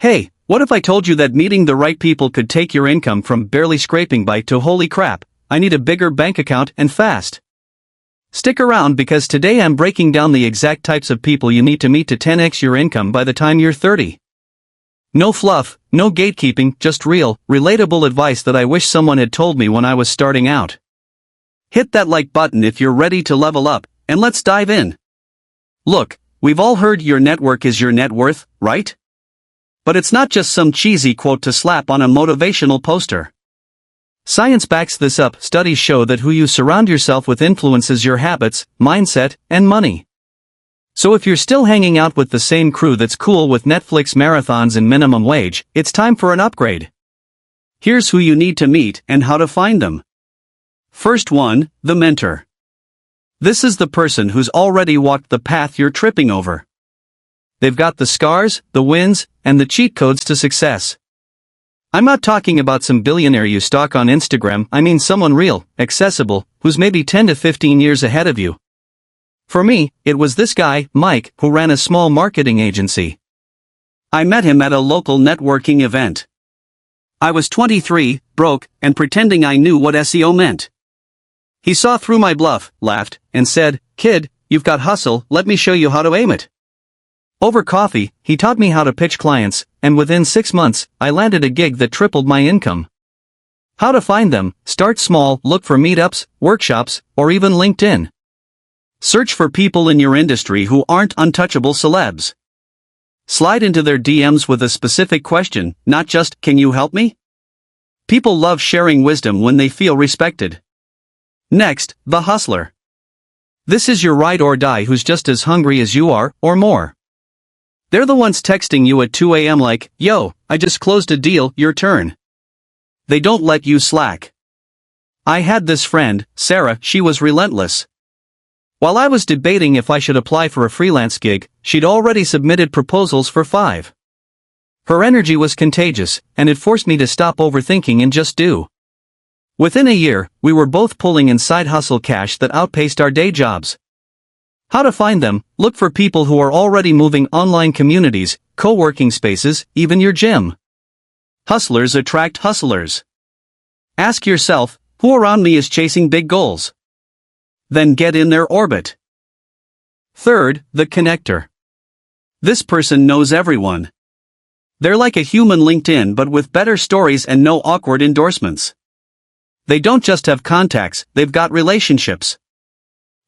Hey, what if I told you that meeting the right people could take your income from barely scraping by to holy crap, I need a bigger bank account and fast? Stick around because today I'm breaking down the exact types of people you need to meet to 10x your income by the time you're 30. No fluff, no gatekeeping, just real, relatable advice that I wish someone had told me when I was starting out. Hit that like button if you're ready to level up, and let's dive in. Look, we've all heard your network is your net worth, right? But it's not just some cheesy quote to slap on a motivational poster. Science backs this up. Studies show that who you surround yourself with influences your habits, mindset, and money. So if you're still hanging out with the same crew that's cool with Netflix marathons and minimum wage, it's time for an upgrade. Here's who you need to meet and how to find them. First one, the mentor. This is the person who's already walked the path you're tripping over. They've got the scars, the wins, and the cheat codes to success. I'm not talking about some billionaire you stalk on Instagram, I mean someone real, accessible, who's maybe 10 to 15 years ahead of you. For me, it was this guy, Mike, who ran a small marketing agency. I met him at a local networking event. I was 23, broke, and pretending I knew what SEO meant. He saw through my bluff, laughed, and said, "Kid, you've got hustle, let me show you how to aim it." Over coffee, he taught me how to pitch clients, and within 6 months, I landed a gig that tripled my income. How to find them? Start small, look for meetups, workshops, or even LinkedIn. Search for people in your industry who aren't untouchable celebs. Slide into their DMs with a specific question, not just, "Can you help me?" People love sharing wisdom when they feel respected. Next, the hustler. This is your ride or die who's just as hungry as you are, or more. They're the ones texting you at 2 a.m. like, "Yo, I just closed a deal, your turn." They don't let you slack. I had this friend, Sarah, she was relentless. While I was debating if I should apply for a freelance gig, she'd already submitted proposals for 5. Her energy was contagious, and it forced me to stop overthinking and just do. Within a year, we were both pulling in side hustle cash that outpaced our day jobs. How to find them? Look for people who are already moving online communities, co-working spaces, even your gym. Hustlers attract hustlers. Ask yourself, who around me is chasing big goals? Then get in their orbit. Third, the connector. This person knows everyone. They're like a human LinkedIn but with better stories and no awkward endorsements. They don't just have contacts, they've got relationships.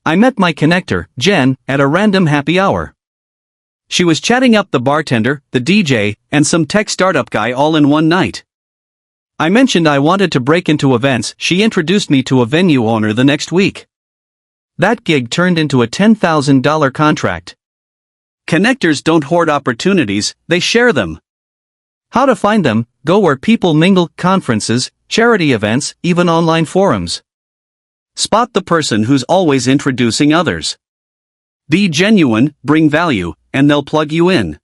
I met my connector, Jen, at a random happy hour. She was chatting up the bartender, the DJ, and some tech startup guy all in one night. I mentioned I wanted to break into events. She introduced me to a venue owner the next week. That gig turned into a $10,000 contract. Connectors don't hoard opportunities, they share them. How to find them? Go where people mingle, conferences, charity events, even online forums. Spot the person who's always introducing others. Be genuine, bring value, and they'll plug you in.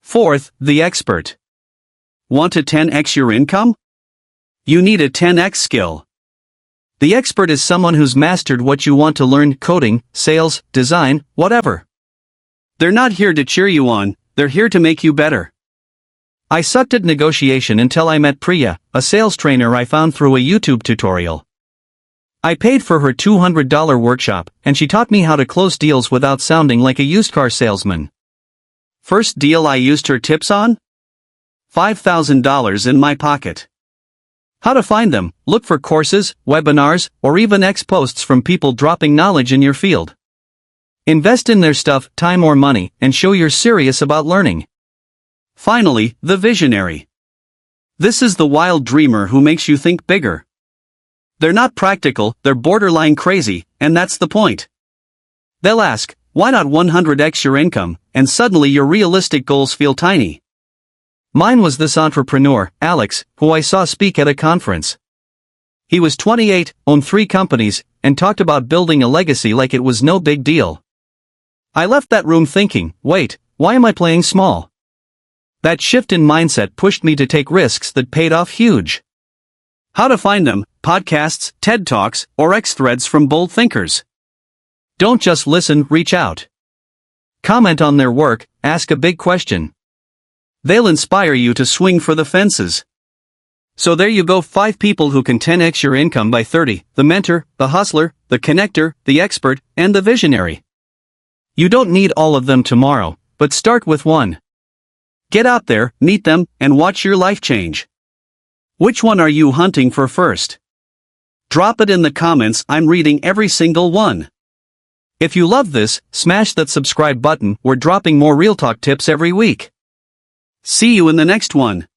Fourth, the expert. Want to 10x your income? You need a 10x skill. The expert is someone who's mastered what you want to learn: coding, sales, design, whatever. They're not here to cheer you on, they're here to make you better. I sucked at negotiation until I met Priya, a sales trainer I found through a YouTube tutorial. I paid for her $200 workshop, and she taught me how to close deals without sounding like a used car salesman. First deal I used her tips on? $5,000 in my pocket. How to find them? Look for courses, webinars, or even posts from people dropping knowledge in your field. Invest in their stuff, time or money, and show you're serious about learning. Finally, the visionary. This is the wild dreamer who makes you think bigger. They're not practical, they're borderline crazy, and that's the point. They'll ask, why not 100x your income, and suddenly your realistic goals feel tiny. Mine was this entrepreneur, Alex, who I saw speak at a conference. He was 28, owned 3 companies, and talked about building a legacy like it was no big deal. I left that room thinking, wait, why am I playing small? That shift in mindset pushed me to take risks that paid off huge. How to find them? Podcasts, TED Talks, or X threads from bold thinkers. Don't just listen, reach out. Comment on their work, ask a big question. They'll inspire you to swing for the fences. So there you go, 5 people who can 10x your income by 30, the mentor, the hustler, the connector, the expert, and the visionary. You don't need all of them tomorrow, but start with one. Get out there, meet them, and watch your life change. Which one are you hunting for first? Drop it in the comments, I'm reading every single one. If you love this, smash that subscribe button, we're dropping more real talk tips every week. See you in the next one.